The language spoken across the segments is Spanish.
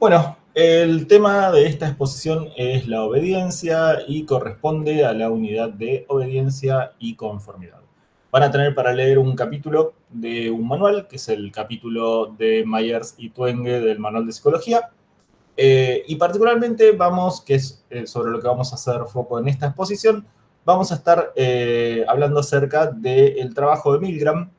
Bueno, el tema de esta exposición es la obediencia y corresponde a la unidad de obediencia y conformidad. Van a tener para leer un capítulo de un manual, que es el capítulo de Myers y Twenge del Manual de Psicología. Y particularmente que es sobre lo que vamos a hacer foco en esta exposición, vamos a estar hablando acerca del trabajo de Milgram,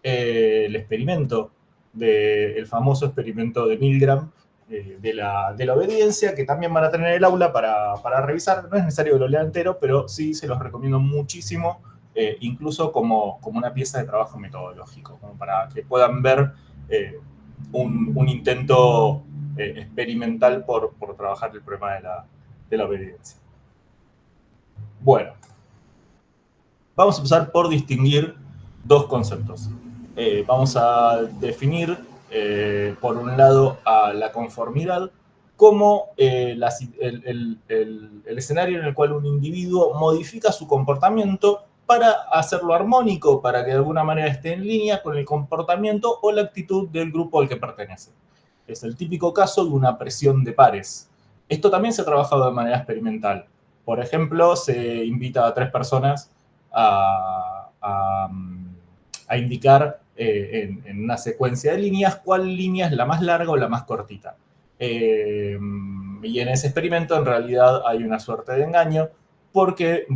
el experimento, el famoso experimento de Milgram, de la obediencia, que también van a tener en el aula para revisar. No es necesario que lo lean entero, pero sí se los recomiendo muchísimo, incluso como una pieza de trabajo metodológico, como para que puedan ver un intento experimental por trabajar el problema de la obediencia. Bueno, vamos a empezar por distinguir dos conceptos. Vamos a definir, por un lado, a la conformidad como el escenario en el cual un individuo modifica su comportamiento para hacerlo armónico, para que de alguna manera esté en línea con el comportamiento o la actitud del grupo al que pertenece. Es el típico caso de una presión de pares. Esto también se ha trabajado de manera experimental. Por ejemplo, se invita a 3 personas a, a indicar en una secuencia de líneas cuál línea es la más larga o la más cortita. Y en ese experimento en realidad hay una suerte de engaño porque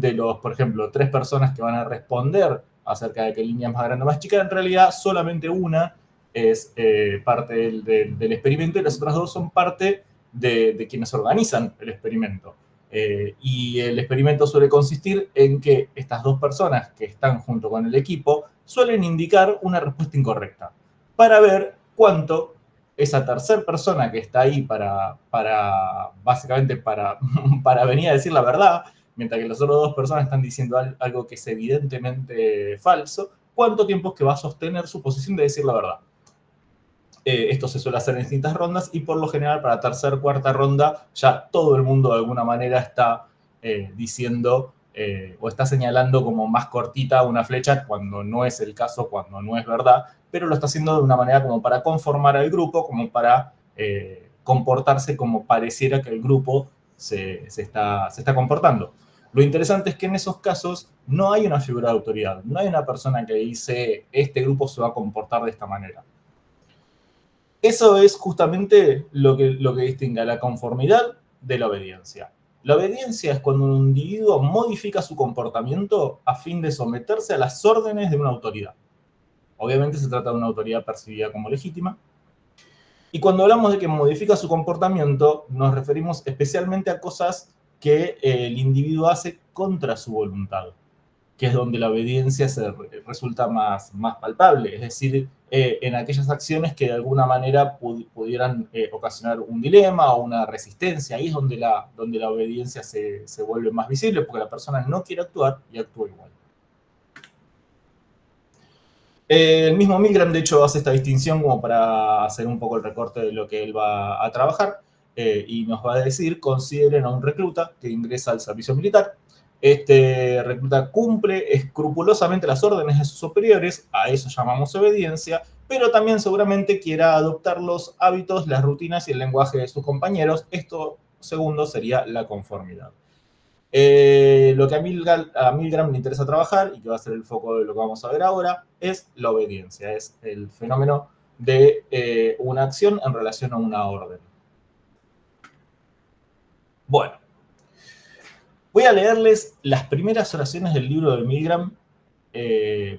por ejemplo, 3 personas que van a responder acerca de qué línea es más grande o más chica, en realidad solamente una es parte del experimento y las otras 2 son parte de quienes organizan el experimento. Y el experimento suele consistir en que estas 2 personas que están junto con el equipo suelen indicar una respuesta incorrecta para ver cuánto esa tercera persona que está ahí básicamente para venir a decir la verdad, mientras que las otras 2 personas están diciendo algo que es evidentemente falso, cuánto tiempo es que va a sostener su posición de decir la verdad. Esto se suele hacer en distintas rondas y por lo general para tercera o cuarta ronda ya todo el mundo de alguna manera está diciendo o está señalando como más cortita una flecha cuando no es el caso, cuando no es verdad, pero lo está haciendo de una manera como para conformar al grupo, como para comportarse como pareciera que el grupo se está comportando. Lo interesante es que en esos casos no hay una figura de autoridad, no hay una persona que dice este grupo se va a comportar de esta manera. Eso es justamente lo que distingue a la conformidad de la obediencia. La obediencia es cuando un individuo modifica su comportamiento a fin de someterse a las órdenes de una autoridad. Obviamente se trata de una autoridad percibida como legítima. Y cuando hablamos de que modifica su comportamiento, nos referimos especialmente a cosas que el individuo hace contra su voluntad, que es donde la obediencia resulta más palpable, es decir, en aquellas acciones que de alguna manera pudieran ocasionar un dilema o una resistencia. Ahí es donde la obediencia se vuelve más visible, porque la persona no quiere actuar y actúa igual. El mismo Milgram, de hecho, hace esta distinción como para hacer un poco el recorte de lo que él va a trabajar, y nos va a decir: consideren a un recluta que ingresa al servicio militar. Este recluta cumple escrupulosamente las órdenes de sus superiores, a eso llamamos obediencia, pero también seguramente quiera adoptar los hábitos, las rutinas y el lenguaje de sus compañeros. Esto segundo sería la conformidad. Lo que a Milgram le interesa trabajar, y que va a ser el foco de lo que vamos a ver ahora, es la obediencia, es el fenómeno de una acción en relación a una orden. Bueno, voy a leerles las primeras oraciones del libro de Milgram,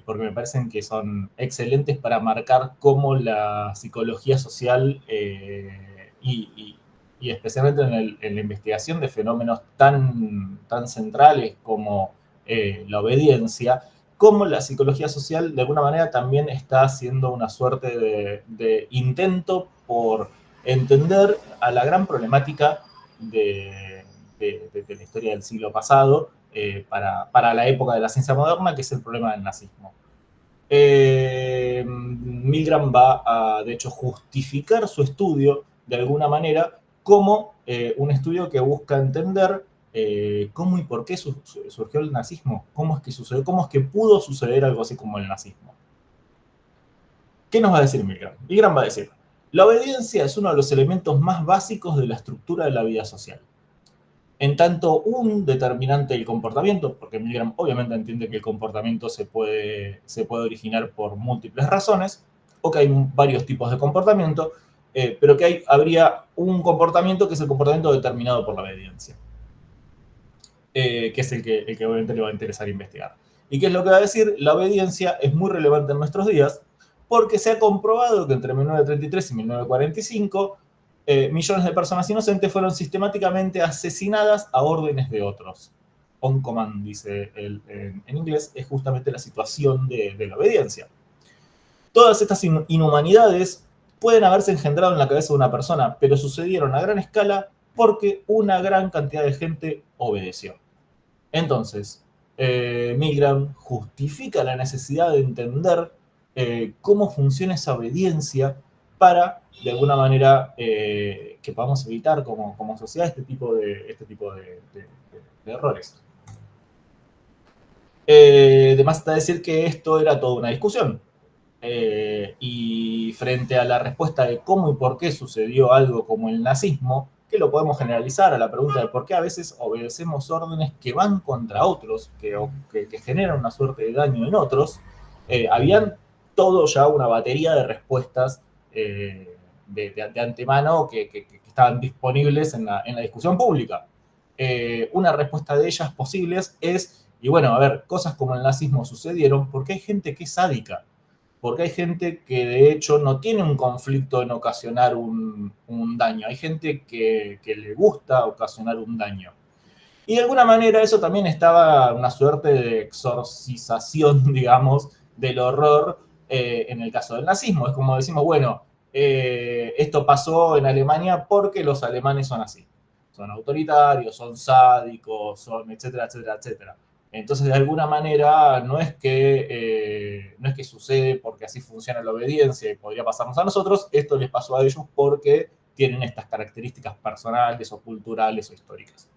porque me parecen que son excelentes para marcar cómo la psicología social y especialmente en la investigación de fenómenos tan centrales como la obediencia, cómo la psicología social de alguna manera también está haciendo una suerte de intento por entender a la gran problemática de la historia del siglo pasado, para la época de la ciencia moderna, que es el problema del nazismo. Milgram va a, de hecho, justificar su estudio de alguna manera como un estudio que busca entender cómo y por qué surgió el nazismo, cómo es que sucedió, cómo es que pudo suceder algo así como el nazismo. ¿Qué nos va a decir Milgram? Milgram va a decir: La obediencia es uno de los elementos más básicos de la estructura de la vida social. En tanto, un determinante del comportamiento, porque Milgram obviamente entiende que el comportamiento se puede originar por múltiples razones, o que hay varios tipos de comportamiento, pero que habría un comportamiento que es el comportamiento determinado por la obediencia, que es el que obviamente le va a interesar investigar. ¿Y qué es lo que va a decir? La obediencia es muy relevante en nuestros días porque se ha comprobado que entre 1933 y 1945 millones de personas inocentes fueron sistemáticamente asesinadas a órdenes de otros. On command, dice en inglés, es justamente la situación de la obediencia. Todas estas inhumanidades pueden haberse engendrado en la cabeza de una persona, pero sucedieron a gran escala porque una gran cantidad de gente obedeció. Entonces, Milgram justifica la necesidad de entender cómo funciona esa obediencia para, de alguna manera, que podamos evitar como sociedad este tipo de errores. Además está decir que esto era toda una discusión. Y frente a la respuesta de cómo y por qué sucedió algo como el nazismo, que lo podemos generalizar a la pregunta de por qué a veces obedecemos órdenes que van contra otros, que generan una suerte de daño en otros, habían todo ya una batería de respuestas de antemano que estaban disponibles en la discusión pública. Una respuesta de ellas posibles es, y bueno, a ver, cosas como el nazismo sucedieron porque hay gente que es sádica, porque hay gente que de hecho no tiene un conflicto en ocasionar un daño, hay gente que le gusta ocasionar un daño. Y de alguna manera eso también estaba una suerte de exorcización, digamos, del horror en el caso del nazismo. Es como decimos, bueno, esto pasó en Alemania porque los alemanes son así. Son autoritarios, son sádicos, son etcétera, etcétera, etcétera. Entonces, de alguna manera, no es que sucede porque así funciona la obediencia y podría pasarnos a nosotros, esto les pasó a ellos porque tienen estas características personales o culturales o históricas.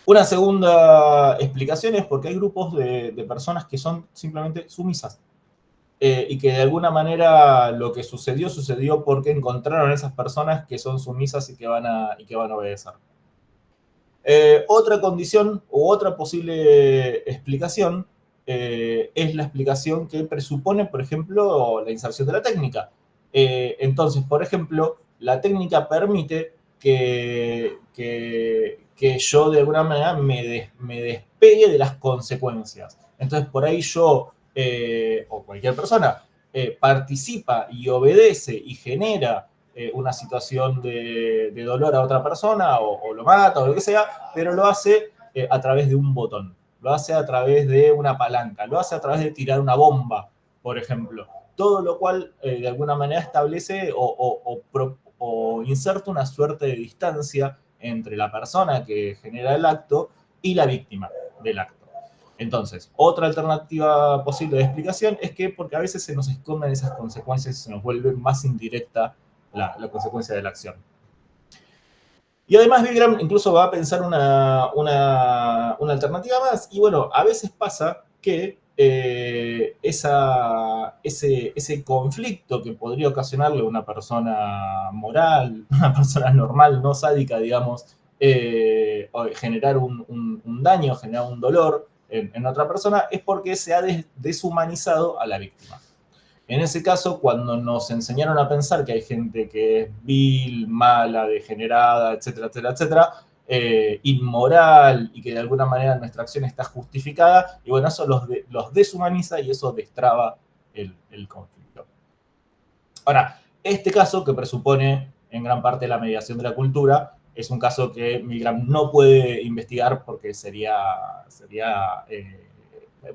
Una segunda explicación es porque hay grupos de personas que son simplemente sumisas y que de alguna manera lo que sucedió porque encontraron a esas personas que son sumisas y que van a obedecer. Otra condición u otra posible explicación es la explicación que presupone, por ejemplo, la inserción de la técnica. Entonces, por ejemplo, la técnica permite que yo de alguna manera me despegue de las consecuencias. Entonces, por ahí yo, o cualquier persona, participa y obedece y genera una situación de dolor a otra persona o lo mata o lo que sea, pero lo hace a través de un botón, lo hace a través de una palanca, lo hace a través de tirar una bomba, por ejemplo. Todo lo cual de alguna manera establece o inserta una suerte de distancia entre la persona que genera el acto y la víctima del acto. Entonces, otra alternativa posible de explicación es que porque a veces se nos esconden esas consecuencias y se nos vuelve más indirecta la consecuencia de la acción. Y además Milgram incluso va a pensar una alternativa más. Y bueno, a veces pasa que ese conflicto que podría ocasionarle una persona moral, una persona normal, no sádica, digamos, generar un daño, generar un dolor en otra persona, es porque se ha deshumanizado a la víctima. En ese caso, cuando nos enseñaron a pensar que hay gente que es vil, mala, degenerada, etcétera, etcétera, etcétera, inmoral y que de alguna manera nuestra acción está justificada, y bueno, eso los deshumaniza y eso destraba el conflicto. Ahora, este caso que presupone en gran parte la mediación de la cultura, es un caso que Milgram no puede investigar porque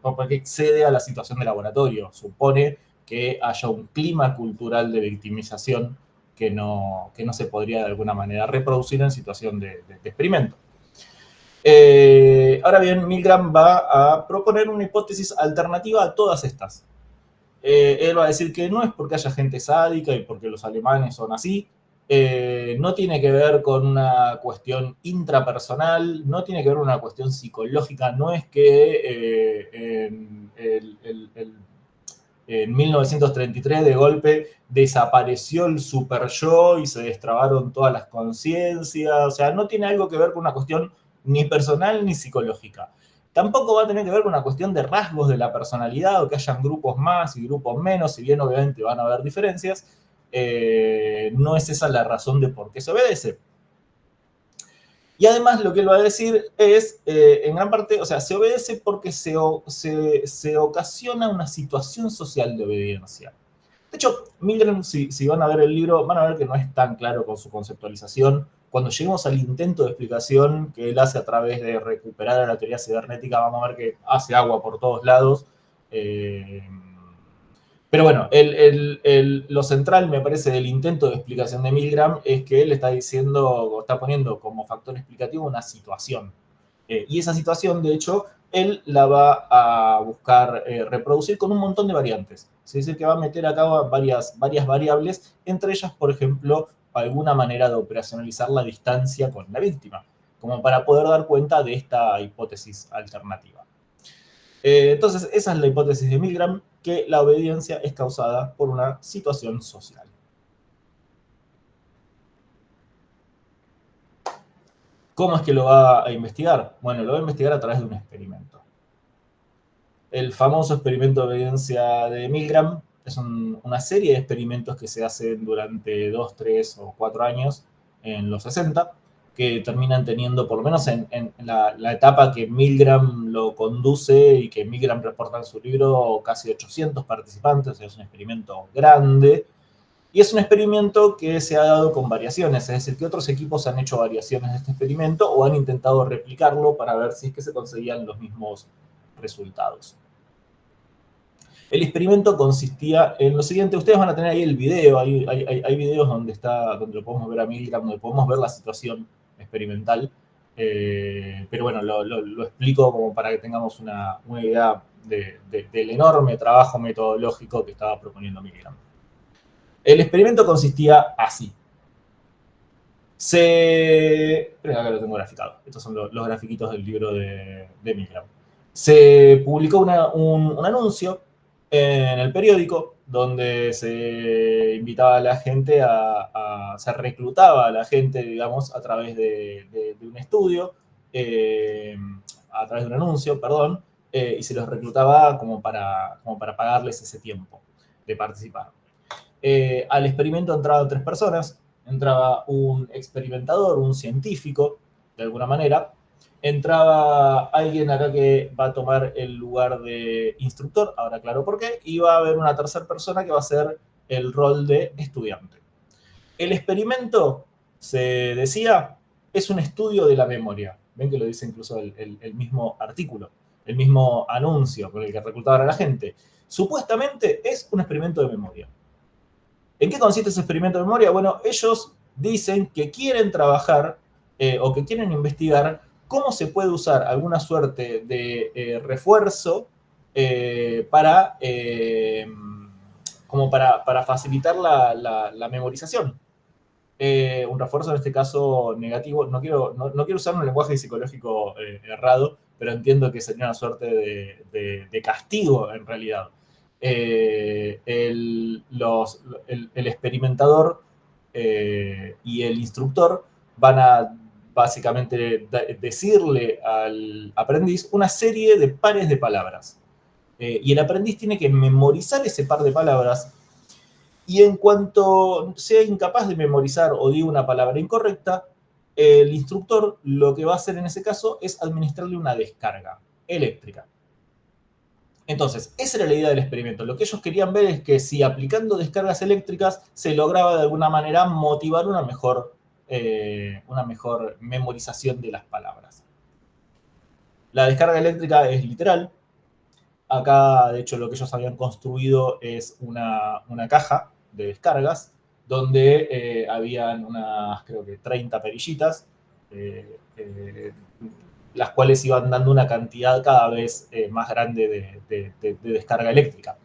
porque excede a la situación de laboratorio. Supone que haya un clima cultural de victimización que no se podría de alguna manera reproducir en situación de experimento. Ahora bien, Milgram va a proponer una hipótesis alternativa a todas estas. Él va a decir que no es porque haya gente sádica y porque los alemanes son así, no tiene que ver con una cuestión intrapersonal, no tiene que ver con una cuestión psicológica, no es que en 1933 de golpe desapareció el super yo y se destrabaron todas las conciencias. O sea, no tiene algo que ver con una cuestión ni personal ni psicológica. Tampoco va a tener que ver con una cuestión de rasgos de la personalidad o que hayan grupos más y grupos menos, si bien obviamente van a haber diferencias. No es esa la razón de por qué se obedece. Y además lo que él va a decir es, en gran parte, o sea, se obedece porque se ocasiona una situación social de obediencia. De hecho, Milgram, si van a ver el libro, van a ver que no es tan claro con su conceptualización. Cuando lleguemos al intento de explicación que él hace a través de recuperar a la teoría cibernética, vamos a ver que hace agua por todos lados. Pero bueno, lo central, me parece, del intento de explicación de Milgram es que él está diciendo, o está poniendo como factor explicativo una situación. Y esa situación, de hecho, él la va a buscar reproducir con un montón de variantes. Es decir, que va a meter a cabo varias variables, entre ellas, por ejemplo, alguna manera de operacionalizar la distancia con la víctima, como para poder dar cuenta de esta hipótesis alternativa. Entonces, esa es la hipótesis de Milgram, que la obediencia es causada por una situación social. ¿Cómo es que lo va a investigar? Bueno, lo va a investigar a través de un experimento. El famoso experimento de obediencia de Milgram es una serie de experimentos que se hacen durante 2, 3 o 4 años en los 60, que terminan teniendo, por lo menos en la etapa que Milgram lo conduce y que Milgram reporta en su libro, casi 800 participantes. O sea, es un experimento grande. Y es un experimento que se ha dado con variaciones, es decir, que otros equipos han hecho variaciones de este experimento o han intentado replicarlo para ver si es que se conseguían los mismos resultados. El experimento consistía en lo siguiente. Ustedes van a tener ahí el video, hay videos donde lo podemos ver a Milgram, donde podemos ver la situación experimental. Pero bueno, lo explico como para que tengamos una idea del enorme trabajo metodológico que estaba proponiendo Milgram. El experimento consistía así. Acá lo tengo graficado. Estos son los grafiquitos del libro de Milgram. Se publicó un anuncio en el periódico donde se invitaba a la gente se reclutaba a la gente, digamos, a través de un estudio, a través de un anuncio, perdón, y se los reclutaba como para pagarles ese tiempo de participar. Al experimento entraban 3 personas. Entraba un experimentador, un científico, de alguna manera. Entraba alguien acá que va a tomar el lugar de instructor, ahora claro por qué, y va a haber una tercera persona que va a hacer el rol de estudiante. El experimento, se decía, es un estudio de la memoria. Ven que lo dice incluso el mismo artículo, el mismo anuncio con el que reclutaban a la gente. Supuestamente es un experimento de memoria. ¿En qué consiste ese experimento de memoria? Bueno, ellos dicen que quieren trabajar o que quieren investigar cómo se puede usar alguna suerte de refuerzo como para facilitar la memorización. Un refuerzo en este caso negativo. No quiero usar un lenguaje psicológico errado, pero entiendo que sería una suerte de castigo en realidad. El experimentador y el instructor van a básicamente decirle al aprendiz una serie de pares de palabras. Y el aprendiz tiene que memorizar ese par de palabras, y en cuanto sea incapaz de memorizar o diga una palabra incorrecta, el instructor lo que va a hacer en ese caso es administrarle una descarga eléctrica. Entonces, esa era la idea del experimento. Lo que ellos querían ver es que si aplicando descargas eléctricas se lograba de alguna manera motivar una mejor memorización de las palabras. La descarga eléctrica es literal. Acá, de hecho, lo que ellos habían construido es una caja de descargas donde habían unas, creo que 30 perillitas, las cuales iban dando una cantidad cada vez más grande de descarga eléctrica.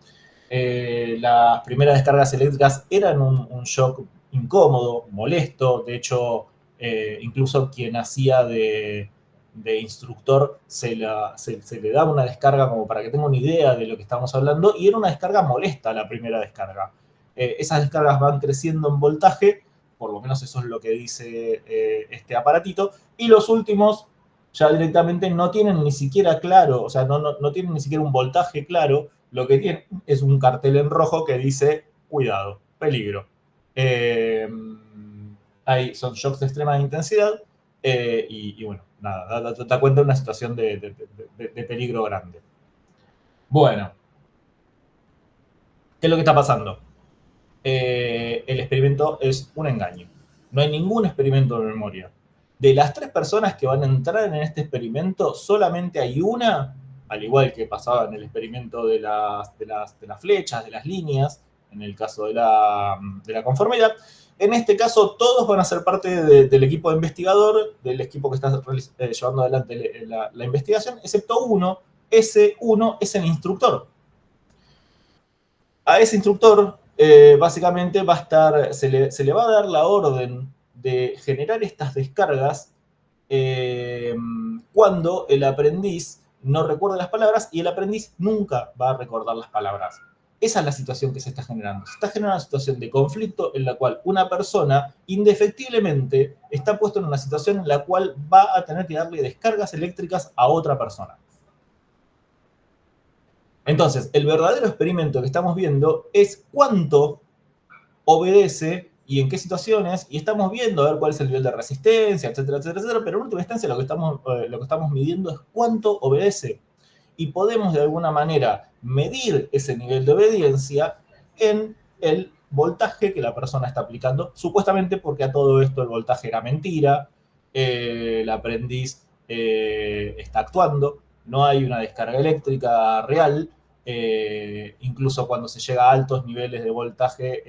Las primeras descargas eléctricas eran un shock incómodo, molesto. De hecho, incluso quien hacía de de instructor se le da una descarga como para que tenga una idea de lo que estamos hablando, y era una descarga molesta la primera descarga. Esas descargas van creciendo en voltaje, por lo menos eso es lo que dice este aparatito, y los últimos ya directamente no tienen ni siquiera claro, o sea, no tienen ni siquiera un voltaje claro, lo que tienen es un cartel en rojo que dice, cuidado, peligro. Son shocks de extrema intensidad, y bueno, nada, da cuenta de una situación de peligro grande. Bueno, ¿qué es lo que está pasando? El experimento es un engaño. No hay ningún experimento de memoria. De las 3 personas que van a entrar en este experimento, solamente hay una, al igual que pasaba en el experimento de las flechas, de las líneas, en el caso de la conformidad. En este caso, todos van a ser parte del equipo de investigador, del equipo que está llevando adelante la investigación, excepto uno. Ese uno es el instructor. A ese instructor, básicamente, se le va a dar la orden de generar estas descargas cuando el aprendiz no recuerda las palabras, y el aprendiz nunca va a recordar las palabras. Esa es la situación que se está generando. Se está generando una situación de conflicto en la cual una persona indefectiblemente está puesta en una situación en la cual va a tener que darle descargas eléctricas a otra persona. Entonces, el verdadero experimento que estamos viendo es cuánto obedece y en qué situaciones, y estamos viendo a ver cuál es el nivel de resistencia, etcétera, etcétera, etcétera, pero en última instancia lo que estamos midiendo es cuánto obedece. Y podemos de alguna manera medir ese nivel de obediencia en el voltaje que la persona está aplicando, supuestamente porque a todo esto el voltaje era mentira, el aprendiz está actuando, no hay una descarga eléctrica real, incluso cuando se llega a altos niveles de voltaje,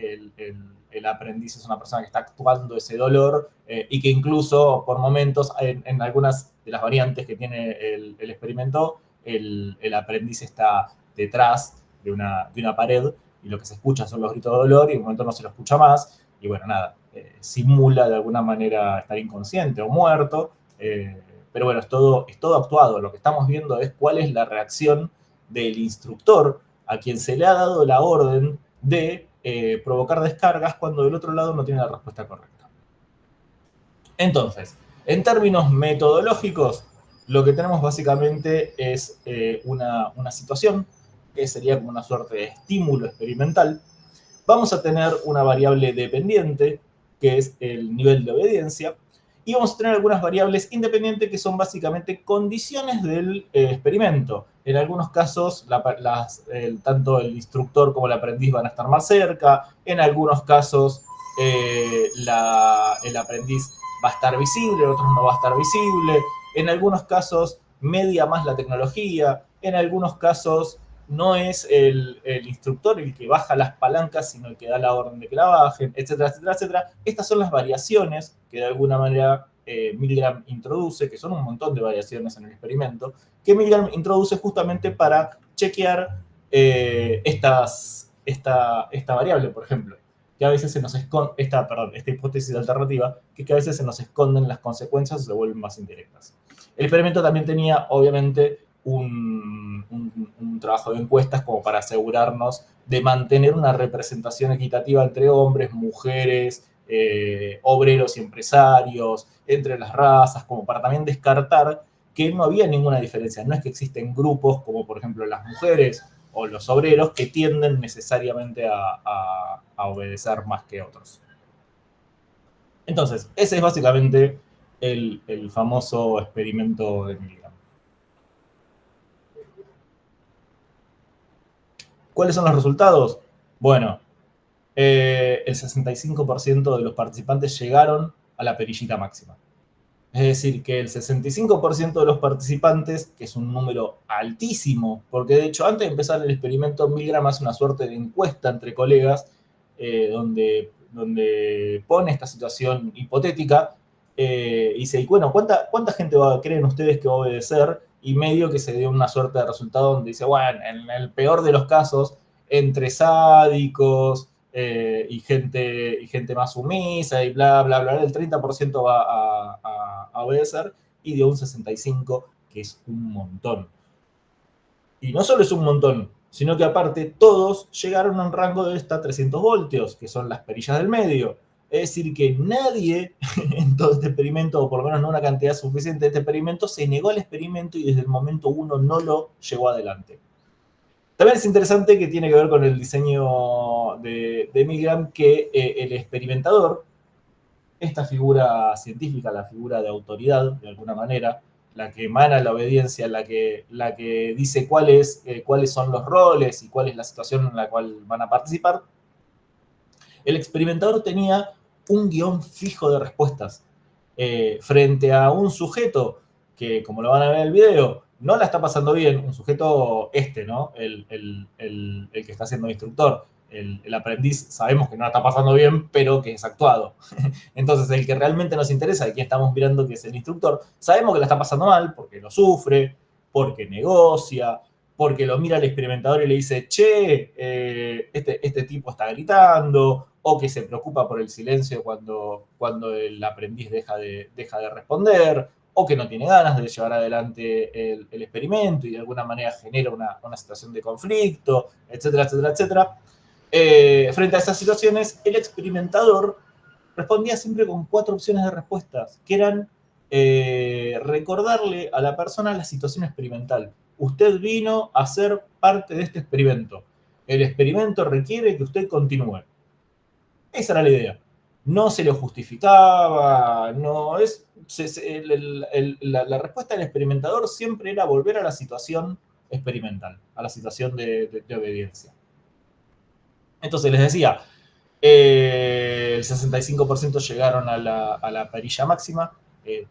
el aprendiz es una persona que está actuando ese dolor, y que incluso por momentos en algunas de las variantes que tiene el experimento, el aprendiz está detrás de una pared y lo que se escucha son los gritos de dolor, y en un momento no se lo escucha más, y bueno, nada, simula de alguna manera estar inconsciente o muerto, pero bueno, es todo actuado. Lo que estamos viendo es cuál es la reacción del instructor a quien se le ha dado la orden de provocar descargas cuando del otro lado no tiene la respuesta correcta. Entonces, en términos metodológicos, lo que tenemos básicamente es una situación que sería como una suerte de estímulo experimental. Vamos a tener una variable dependiente, que es el nivel de obediencia, y vamos a tener algunas variables independientes que son básicamente condiciones del experimento. En algunos casos, tanto el instructor como el aprendiz van a estar más cerca. En algunos casos, el aprendiz va a estar visible, en otros no va a estar visible. En algunos casos, media más la tecnología. En algunos casos, no es el instructor el que baja las palancas, sino el que da la orden de que la bajen, etcétera, etcétera, etcétera. Estas son las variaciones que de alguna manera Milgram introduce, que son un montón de variaciones en el experimento, que Milgram introduce justamente para chequear esta variable, por ejemplo, que a veces se nos esconde, esta hipótesis alternativa, que a veces se nos esconden las consecuencias o se vuelven más indirectas. El experimento también tenía, obviamente, un trabajo de encuestas como para asegurarnos de mantener una representación equitativa entre hombres, mujeres, obreros y empresarios, entre las razas, como para también descartar que no había ninguna diferencia. No es que existen grupos como por ejemplo las mujeres o los obreros que tienden necesariamente a obedecer más que otros. Entonces, ese es básicamente el famoso experimento de Milgram. ¿Cuáles son los resultados? Bueno, el 65% de los participantes llegaron a la perillita máxima. Es decir, que el 65% de los participantes, que es un número altísimo, porque de hecho antes de empezar el experimento, Milgram hace una suerte de encuesta entre colegas, donde pone esta situación hipotética, y dice, bueno, ¿cuánta gente creen ustedes que va a obedecer? Y medio que se dio una suerte de resultado donde dice, bueno, en el peor de los casos, entre sádicos y gente más sumisa y bla, bla, bla, el 30% va a obedecer, y dio un 65, que es un montón. Y no solo es un montón, sino que aparte todos llegaron a un rango de hasta 300 voltios, que son las perillas del medio. Es decir, que nadie en todo este experimento, o por lo menos no una cantidad suficiente de este experimento, se negó al experimento y desde el momento uno no lo llevó adelante. También es interesante que tiene que ver con el diseño de Milgram, que el experimentador, esta figura científica, la figura de autoridad, de alguna manera, la que emana la obediencia, la que dice cuáles son los roles y cuál es la situación en la cual van a participar, el experimentador tenía un guión fijo de respuestas frente a un sujeto que, como lo van a ver en el video, no la está pasando bien, un sujeto ¿no? El que está siendo instructor. El aprendiz sabemos que no la está pasando bien, pero que es actuado. Entonces, el que realmente nos interesa, de quien estamos mirando, que es el instructor, sabemos que la está pasando mal porque lo sufre, porque negocia, porque lo mira el experimentador y le dice, che, este tipo está gritando, o que se preocupa por el silencio cuando el aprendiz deja de responder, o que no tiene ganas de llevar adelante el experimento y de alguna manera genera una situación de conflicto, etcétera, etcétera, etcétera. Frente a esas situaciones, el experimentador respondía siempre con 4 opciones de respuestas, que eran recordarle a la persona la situación experimental. Usted vino a ser parte de este experimento. El experimento requiere que usted continúe. Esa era la idea. No se lo justificaba, no es. La respuesta del experimentador siempre era volver a la situación experimental, a la situación de obediencia. Entonces les decía, el 65% llegaron a la perilla máxima,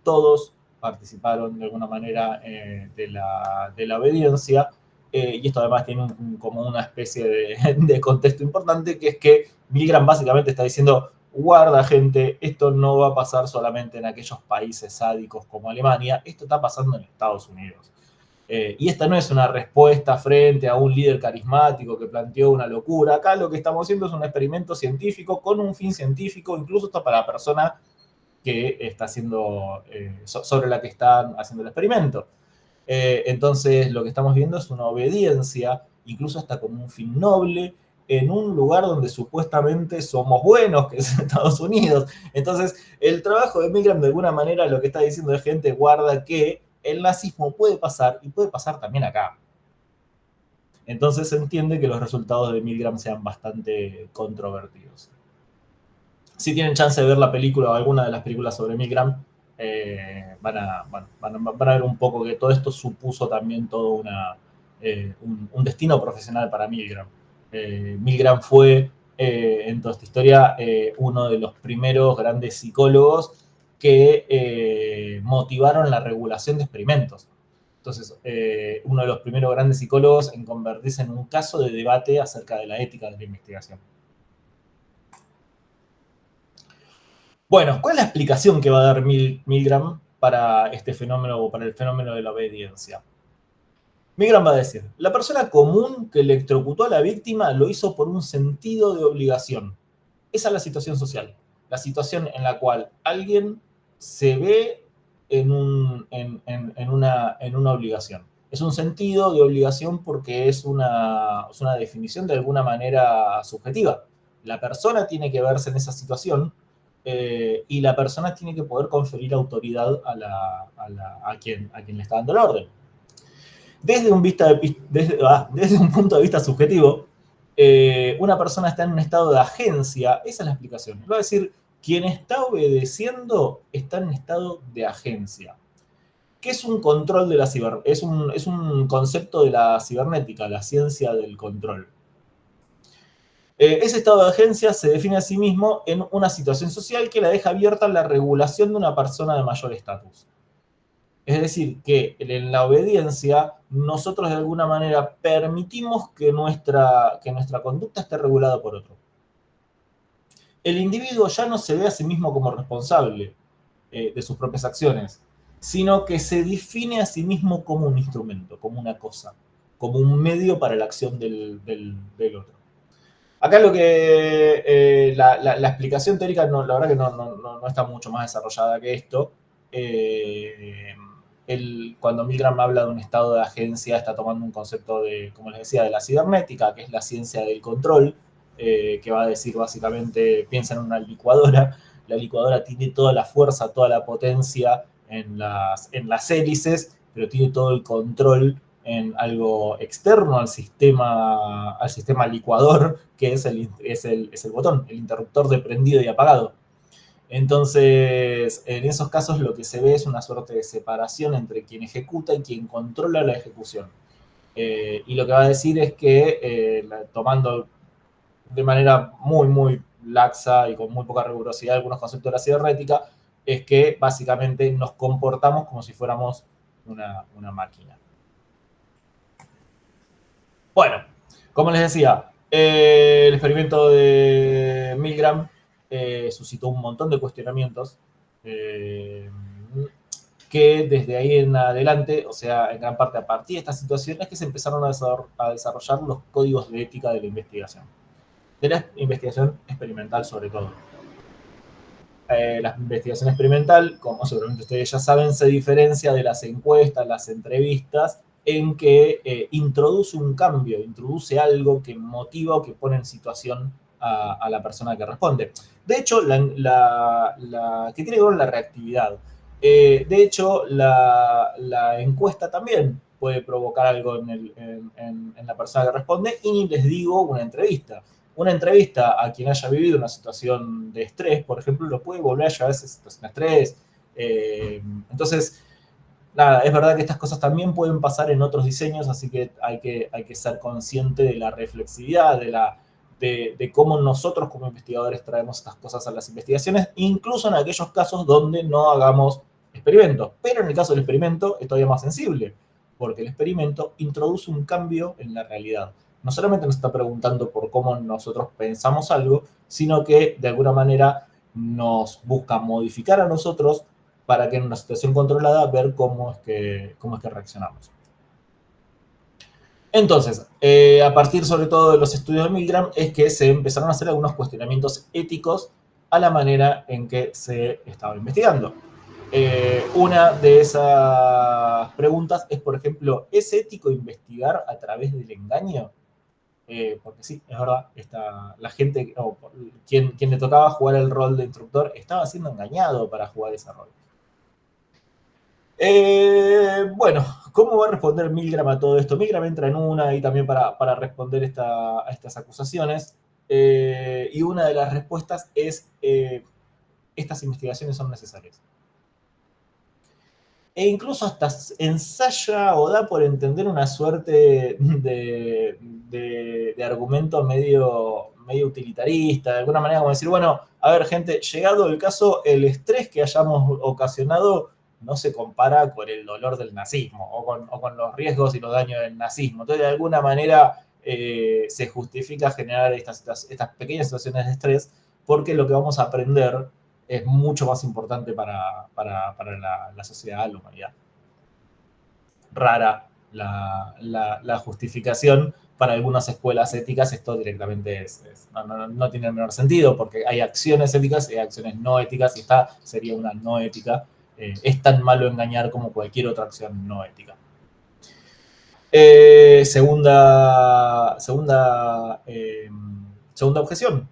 todos participaron de alguna manera de la obediencia, y esto además tiene como una especie de contexto importante, que es que Milgram básicamente está diciendo, guarda gente, esto no va a pasar solamente en aquellos países sádicos como Alemania, esto está pasando en Estados Unidos. Y esta no es una respuesta frente a un líder carismático que planteó una locura. Acá lo que estamos haciendo es un experimento científico con un fin científico, incluso esto para la persona que está haciendo, sobre la que están haciendo el experimento. Entonces, lo que estamos viendo es una obediencia, incluso hasta con un fin noble, en un lugar donde supuestamente somos buenos, que es Estados Unidos. Entonces, el trabajo de Milgram, de alguna manera, lo que está diciendo es, gente, guarda que el nazismo puede pasar y puede pasar también acá. Entonces se entiende que los resultados de Milgram sean bastante controvertidos. Si tienen chance de ver la película o alguna de las películas sobre Milgram, van a ver un poco que todo esto supuso también todo un destino profesional para Milgram. Milgram fue, en toda esta historia, uno de los primeros grandes psicólogos que motivaron la regulación de experimentos. Entonces, uno de los primeros grandes psicólogos en convertirse en un caso de debate acerca de la ética de la investigación. Bueno, ¿cuál es la explicación que va a dar Milgram para este fenómeno o para el fenómeno de la obediencia? Milgram va a decir, la persona común que electrocutó a la víctima lo hizo por un sentido de obligación. Esa es la situación social, la situación en la cual alguien se ve en una obligación. Es un sentido de obligación porque es una definición de alguna manera subjetiva. La persona tiene que verse en esa situación y la persona tiene que poder conferir autoridad a quien le está dando el orden. Desde un punto de vista subjetivo, una persona está en un estado de agencia, esa es la explicación. Va a decir, quien está obedeciendo está en un estado de agencia. ¿Qué es un control de la es un concepto de la cibernética, la ciencia del control? Ese estado de agencia se define a sí mismo en una situación social que la deja abierta a la regulación de una persona de mayor estatus. Es decir, que en la obediencia nosotros de alguna manera permitimos que nuestra conducta esté regulada por otro. El individuo ya no se ve a sí mismo como responsable de sus propias acciones, sino que se define a sí mismo como un instrumento, como una cosa, como un medio para la acción del otro. Acá lo que la explicación teórica, la verdad que no está mucho más desarrollada que esto, cuando Milgram habla de un estado de agencia, está tomando un concepto de, como les decía, de la cibernética, que es la ciencia del control, que va a decir básicamente, piensa en una licuadora. La licuadora tiene toda la fuerza, toda la potencia en las hélices, pero tiene todo el control en algo externo al sistema licuador, que es el botón, el interruptor de prendido y apagado. Entonces, en esos casos lo que se ve es una suerte de separación entre quien ejecuta y quien controla la ejecución. Y lo que va a decir es que, tomando de manera muy, muy laxa y con muy poca rigurosidad algunos conceptos de la cibernética, es que básicamente nos comportamos como si fuéramos una máquina. Bueno, como les decía, el experimento de Milgram suscitó un montón de cuestionamientos que desde ahí en adelante, o sea, en gran parte a partir de estas situaciones, que se empezaron a desarrollar los códigos de ética de la investigación experimental sobre todo. La investigación experimental, como seguramente ustedes ya saben, se diferencia de las encuestas, las entrevistas, en que introduce un cambio, introduce algo que motiva o que pone en situación a la persona que responde. De hecho, que tiene que ver con la reactividad. De hecho, la encuesta también puede provocar algo en la persona que responde, y ni les digo una entrevista. Una entrevista a quien haya vivido una situación de estrés, por ejemplo, lo puede volver a llevar a esa situación de estrés. Entonces, nada, es verdad que estas cosas también pueden pasar en otros diseños, así que hay que ser consciente de la reflexividad, de cómo nosotros como investigadores traemos estas cosas a las investigaciones, incluso en aquellos casos donde no hagamos experimentos. Pero en el caso del experimento es todavía más sensible, porque el experimento introduce un cambio en la realidad. No solamente nos está preguntando por cómo nosotros pensamos algo, sino que de alguna manera nos busca modificar a nosotros para que en una situación controlada ver cómo es que reaccionamos. Entonces, a partir sobre todo de los estudios de Milgram, es que se empezaron a hacer algunos cuestionamientos éticos a la manera en que se estaba investigando. Una de esas preguntas es, por ejemplo, ¿es ético investigar a través del engaño? Porque sí, es verdad, la gente, quien le tocaba jugar el rol de instructor, estaba siendo engañado para jugar ese rol. Bueno, ¿cómo va a responder Milgram a todo esto? Milgram entra en una y también para responder a estas acusaciones. Y una de las respuestas es, estas investigaciones son necesarias. E incluso hasta ensaya o da por entender una suerte de argumento medio utilitarista, de alguna manera como decir, bueno, a ver, gente, llegado el caso, el estrés que hayamos ocasionado no se compara con el dolor del nazismo o con los riesgos y los daños del nazismo. Entonces, de alguna manera se justifica generar estas pequeñas situaciones de estrés, porque lo que vamos a aprender es mucho más importante para la sociedad, la humanidad. Rara la justificación. Para algunas escuelas éticas esto directamente no tiene el menor sentido, porque hay acciones éticas y hay acciones no éticas, y esta sería una no ética. Es tan malo engañar como cualquier otra acción no ética. Segunda objeción.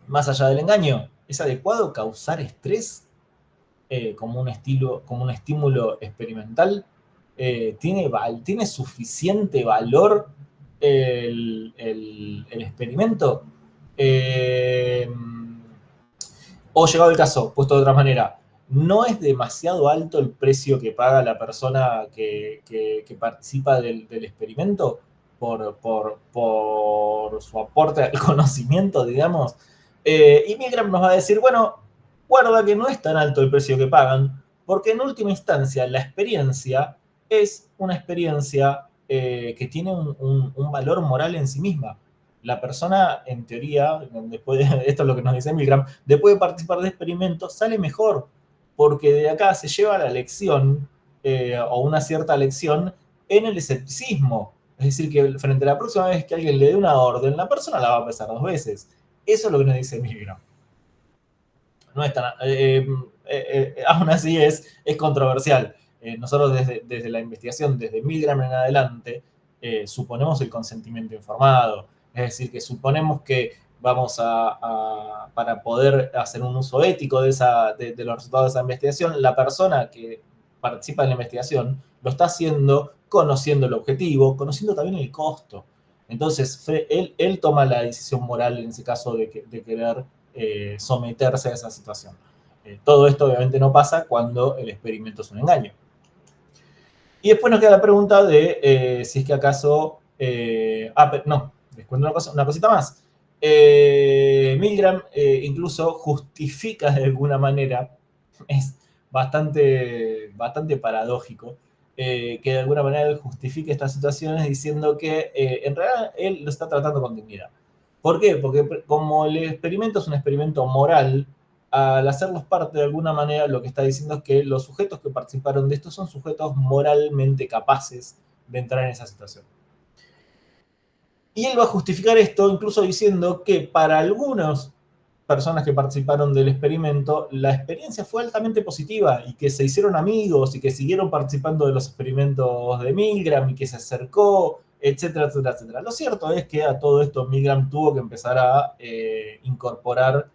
Más allá del engaño, ¿es adecuado causar estrés como un estímulo experimental? ¿Tiene suficiente valor el experimento? O llegado el caso, puesto de otra manera, ¿no es demasiado alto el precio que paga la persona que participa del experimento por su aporte al conocimiento, digamos? Y Milgram nos va a decir, bueno, guarda que no es tan alto el precio que pagan, porque en última instancia la experiencia es una experiencia que tiene un valor moral en sí misma. La persona, en teoría, después de esto es lo que nos dice Milgram, después de participar de experimentos, sale mejor, porque de acá se lleva la lección, o una cierta lección, en el escepticismo. Es decir, que frente a la próxima vez que alguien le dé una orden, la persona la va a pensar 2 veces. Eso es lo que nos dice Milgram. no es tan... aún así es controversial. Nosotros desde la investigación, desde Milgram en adelante, suponemos el consentimiento informado. Es decir, que suponemos que para poder hacer un uso ético de los resultados de esa investigación, la persona que participa en la investigación lo está haciendo conociendo el objetivo, conociendo también el costo. Entonces, él toma la decisión moral en ese caso de querer someterse a esa situación. Todo esto obviamente no pasa cuando el experimento es un engaño. Y después nos queda la pregunta de si es que acaso... no, les cuento una cosita más. Milgram incluso justifica de alguna manera, es bastante paradójico, que de alguna manera él justifique estas situaciones diciendo que en realidad él lo está tratando con dignidad. ¿Por qué? Porque como el experimento es un experimento moral, al hacerlos parte de alguna manera, lo que está diciendo es que los sujetos que participaron de esto son sujetos moralmente capaces de entrar en esa situación. Y él va a justificar esto incluso diciendo que para algunas personas que participaron del experimento, la experiencia fue altamente positiva y que se hicieron amigos y que siguieron participando de los experimentos de Milgram y que se acercó, etcétera, etcétera, etcétera. Lo cierto es que a todo esto Milgram tuvo que empezar a incorporar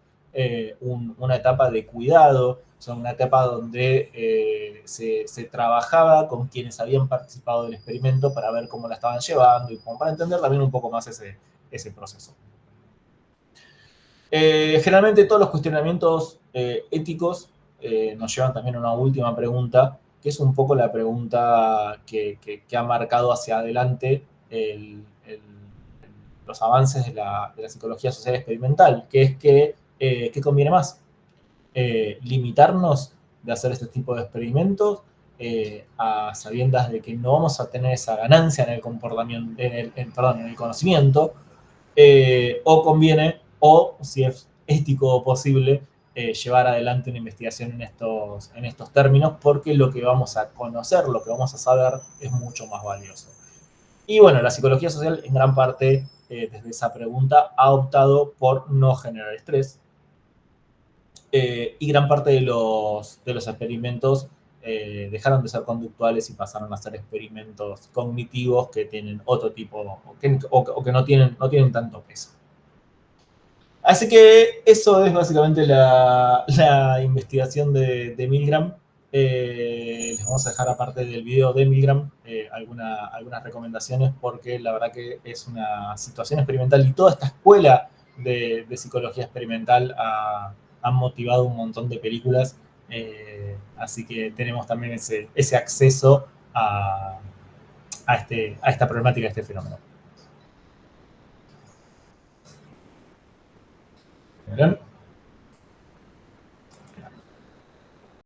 una etapa de cuidado, o sea, una etapa donde se trabajaba con quienes habían participado del experimento para ver cómo la estaban llevando y como para entender también un poco más ese proceso. Generalmente todos los cuestionamientos éticos nos llevan también a una última pregunta, que es un poco la pregunta que ha marcado hacia adelante los avances de la psicología social experimental, que es ¿qué conviene más? Limitarnos de hacer este tipo de experimentos a sabiendas de que no vamos a tener esa ganancia en el comportamiento, en el conocimiento, o conviene, o si es ético o posible, llevar adelante una investigación en estos términos, porque lo que vamos a conocer, lo que vamos a saber, es mucho más valioso. Y bueno, la psicología social en gran parte, desde esa pregunta, ha optado por no generar estrés, y gran parte de los experimentos dejaron de ser conductuales y pasaron a ser experimentos cognitivos que tienen otro tipo, o que no tienen tanto peso. Así que eso es básicamente la investigación de Milgram. Les vamos a dejar, aparte del video de Milgram, algunas recomendaciones, porque la verdad que es una situación experimental y toda esta escuela de psicología experimental ha motivado un montón de películas. Así que tenemos también ese acceso a esta problemática, a este fenómeno. ¿Bien?